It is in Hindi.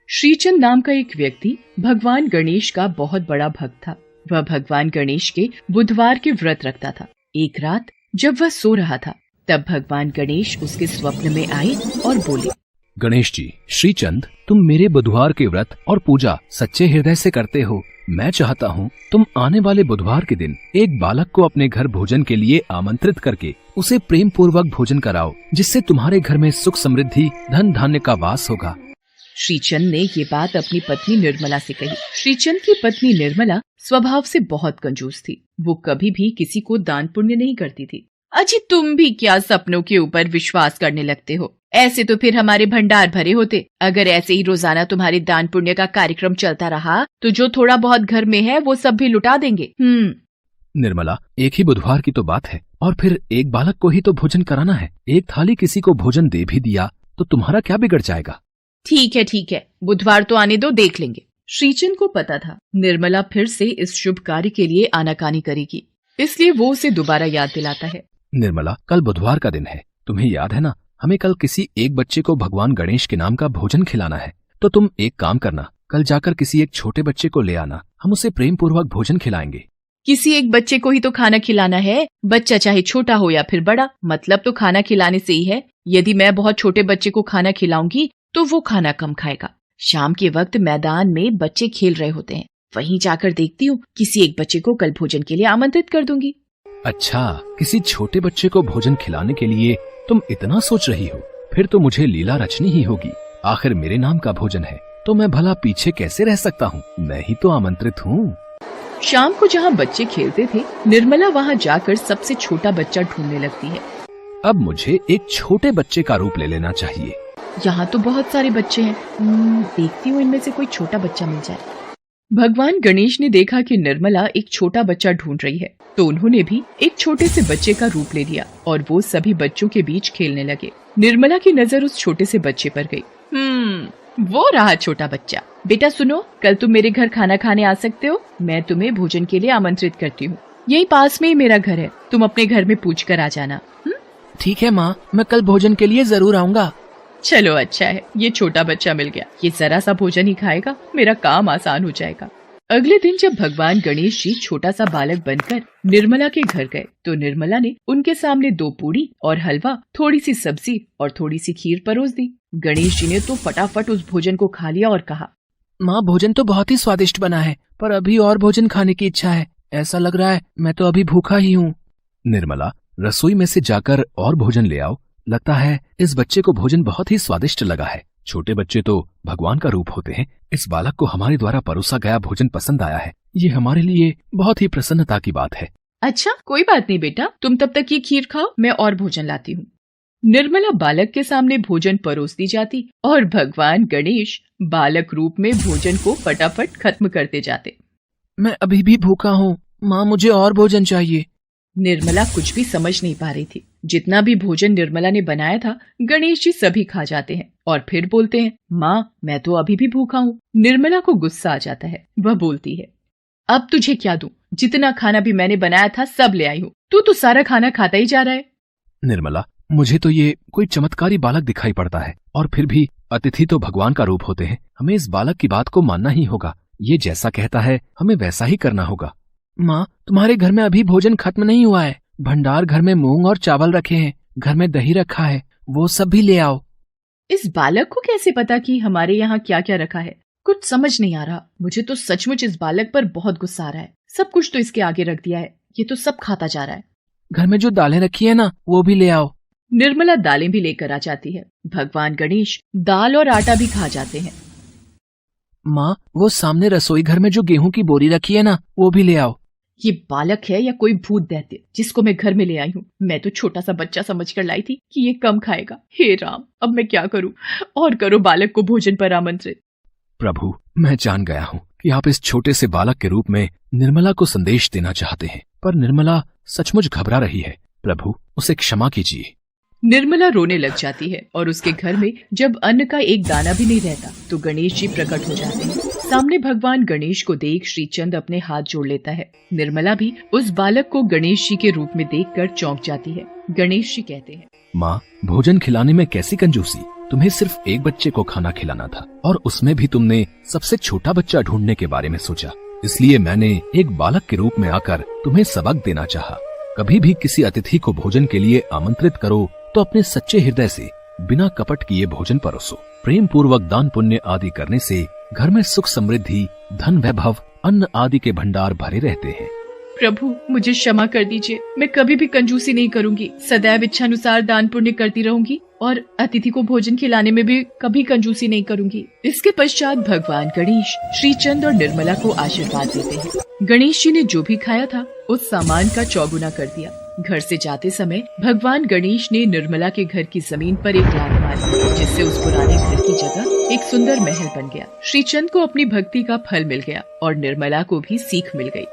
श्रीचंद नाम का एक व्यक्ति भगवान गणेश का बहुत बड़ा भक्त था। वह भगवान गणेश के बुधवार के व्रत रखता था। एक रात जब वह सो रहा था, तब भगवान गणेश उसके स्वप्न में आए और बोले, गणेश जी, श्रीचंद, तुम मेरे बुधवार के व्रत और पूजा सच्चे हृदय से करते हो। मैं चाहता हूँ तुम आने वाले बुधवार के दिन एक बालक को अपने घर भोजन के लिए आमंत्रित करके उसे प्रेम पूर्वक भोजन कराओ, जिससे तुम्हारे घर में सुख समृद्धि धन धान्य का वास होगा। श्रीचंद ने ये बात अपनी पत्नी निर्मला से कही। श्रीचंद की पत्नी निर्मला स्वभाव से बहुत कंजूस थी। वो कभी भी किसी को दान पुण्य नहीं करती थी। अजी, तुम भी क्या सपनों के ऊपर विश्वास करने लगते हो? ऐसे तो फिर हमारे भंडार भरे होते। अगर ऐसे ही रोजाना तुम्हारे दान पुण्य का कार्यक्रम चलता रहा तो जो थोड़ा बहुत घर में है वो सब भी लुटा देंगे। निर्मला, एक ही बुधवार की तो बात है, और फिर एक बालक को ही तो भोजन कराना है। एक थाली किसी को भोजन दे भी दिया तो तुम्हारा क्या बिगड़ जाएगा? ठीक है, बुधवार तो आने दो, देख लेंगे। श्रीचंद को पता था निर्मला फिर से इस शुभ कार्य के लिए आनाकानी करेगी, इसलिए वो उसे दोबारा याद दिलाता है। निर्मला, कल बुधवार का दिन है, तुम्हें याद है ना? हमें कल किसी एक बच्चे को भगवान गणेश के नाम का भोजन खिलाना है। तो तुम एक काम करना, कल जाकर किसी एक छोटे बच्चे को ले आना, हम उसे प्रेम पूर्वक भोजन खिलाएंगे। किसी एक बच्चे को ही तो खाना खिलाना है, बच्चा चाहे छोटा हो या फिर बड़ा, मतलब तो खाना खिलाने से ही है। यदि मैं बहुत छोटे बच्चे को खाना खिलाऊंगी तो वो खाना कम खाएगा। शाम के वक्त मैदान में बच्चे खेल रहे होते हैं, वहीं जाकर देखती हूँ, किसी एक बच्चे को कल भोजन के लिए आमंत्रित कर दूंगी। अच्छा, किसी छोटे बच्चे को भोजन खिलाने के लिए तुम इतना सोच रही हो? फिर तो मुझे लीला रचनी ही होगी। आखिर मेरे नाम का भोजन है तो मैं भला पीछे कैसे रह सकता हूँ? मैं ही तो आमंत्रित हूँ। शाम को जहाँ बच्चे खेलते थे, निर्मला वहाँ जाकर सबसे छोटा बच्चा ढूंढने लगती है। अब मुझे एक छोटे बच्चे का रूप ले लेना चाहिए। यहाँ तो बहुत सारे बच्चे हैं, देखती हूँ इनमें से कोई छोटा बच्चा मिल जाए। भगवान गणेश ने देखा कि निर्मला एक छोटा बच्चा ढूंढ रही है, तो उन्होंने भी एक छोटे से बच्चे का रूप ले लिया और वो सभी बच्चों के बीच खेलने लगे। निर्मला की नजर उस छोटे से बच्चे पर गई। वो रहा छोटा बच्चा। बेटा सुनो, कल तुम मेरे घर खाना खाने आ सकते हो। मैं तुम्हें भोजन के लिए आमंत्रित करती हूँ। यही पास में ही मेरा घर है, तुम अपने घर में पूछ कर आ जाना। ठीक है माँ, मैं कल भोजन के लिए जरूर आऊँगा। चलो अच्छा है, ये छोटा बच्चा मिल गया। ये जरा सा भोजन ही खाएगा, मेरा काम आसान हो जाएगा। अगले दिन जब भगवान गणेश जी छोटा सा बालक बनकर निर्मला के घर गए, तो निर्मला ने उनके सामने 2 पूरी और हलवा, थोड़ी सी सब्जी और थोड़ी सी खीर परोस दी। गणेश जी ने तो फटाफट उस भोजन को खा लिया और कहा, माँ, भोजन तो बहुत ही स्वादिष्ट बना है, पर अभी और भोजन खाने की इच्छा है। ऐसा लग रहा है मैं तो अभी भूखा ही हूँ। निर्मला, रसोई में से जाकर और भोजन ले आओ। लगता है इस बच्चे को भोजन बहुत ही स्वादिष्ट लगा है। छोटे बच्चे तो भगवान का रूप होते हैं। इस बालक को हमारे द्वारा परोसा गया भोजन पसंद आया है। ये हमारे लिए बहुत ही प्रसन्नता की बात है। अच्छा, कोई बात नहीं बेटा, तुम तब तक ये खीर खाओ, मैं और भोजन लाती हूँ। निर्मला बालक के सामने भोजन परोसती जाती और भगवान गणेश बालक रूप में भोजन को फटाफट खत्म करते जाते। मैं अभी भी भूखा हूँ माँ, मुझे और भोजन चाहिए। निर्मला कुछ भी समझ नहीं पा रही थी। जितना भी भोजन निर्मला ने बनाया था, गणेश जी सभी खा जाते हैं और फिर बोलते हैं, माँ, मैं तो अभी भी भूखा हूँ। निर्मला को गुस्सा आ जाता है। वह बोलती है, अब तुझे क्या दूं? जितना खाना भी मैंने बनाया था सब ले आई हूँ, तू तो सारा खाना खाता ही जा रहा है। निर्मला, मुझे तो ये कोई चमत्कारी बालक दिखाई पड़ता है, और फिर भी अतिथि तो भगवान का रूप होते हैं। हमें इस बालक की बात को मानना ही होगा। ये जैसा कहता है हमें वैसा ही करना होगा। माँ, तुम्हारे घर में अभी भोजन खत्म नहीं हुआ है। भंडार घर में मूंग और चावल रखे हैं, घर में दही रखा है, वो सब भी ले आओ। इस बालक को कैसे पता कि हमारे यहाँ क्या क्या रखा है? कुछ समझ नहीं आ रहा। मुझे तो सचमुच इस बालक पर बहुत गुस्सा आ रहा है। सब कुछ तो इसके आगे रख दिया है, ये तो सब खाता जा रहा है। घर में जो दालें रखी है ना, वो भी ले आओ। निर्मला दालें भी लेकर आ जाती है। भगवान गणेश दाल और आटा भी खा जाते हैं। माँ, वो सामने रसोई घर में जो गेहूं की बोरी रखी है ना, वो भी ले आओ। ये बालक है या कोई भूत दैत्य जिसको मैं घर में ले आई हूँ? मैं तो छोटा सा बच्चा समझकर लाई थी कि ये कम खाएगा। हे राम, अब मैं क्या करूँ? और करो बालक को भोजन पर आमंत्रित। प्रभु, मैं जान गया हूँ कि आप इस छोटे से बालक के रूप में निर्मला को संदेश देना चाहते हैं, पर निर्मला सचमुच घबरा रही है। प्रभु, उसे क्षमा कीजिए। निर्मला रोने लग जाती है और उसके घर में जब अन्न का एक दाना भी नहीं रहता तो गणेश जी प्रकट हो जाते हैं। सामने भगवान गणेश को देख श्रीचंद अपने हाथ जोड़ लेता है। निर्मला भी उस बालक को गणेश जी के रूप में देखकर चौंक जाती है। गणेश जी कहते हैं, माँ, भोजन खिलाने में कैसी कंजूसी! तुम्हें सिर्फ एक बच्चे को खाना खिलाना था और उसमें भी तुमने सबसे छोटा बच्चा ढूंढने के बारे में सोचा। इसलिए मैंने एक बालक के रूप में आकर तुम्हें सबक देना चाहा। कभी भी किसी अतिथि को भोजन के लिए आमंत्रित करो तो अपने सच्चे हृदय से बिना कपट किए भोजन परोसो। प्रेम पूर्वक दान पुण्य आदि करने से घर में सुख समृद्धि, धन वैभव, अन्न आदि के भंडार भरे रहते हैं। प्रभु मुझे क्षमा कर दीजिए, मैं कभी भी कंजूसी नहीं करूंगी, सदैव इच्छानुसार दान पुण्य करती रहूंगी और अतिथि को भोजन खिलाने में भी कभी कंजूसी नहीं करूंगी। इसके पश्चात भगवान गणेश श्रीचंद और निर्मला को आशीर्वाद देते हैं। गणेश जी ने जो भी खाया था उस सामान का चौगुना कर दिया। घर से जाते समय भगवान गणेश ने निर्मला के घर की जमीन पर एक लात मारी, जिससे उस पुराने घर की जगह एक सुंदर महल बन गया। श्रीचंद को अपनी भक्ति का फल मिल गया और निर्मला को भी सीख मिल गई।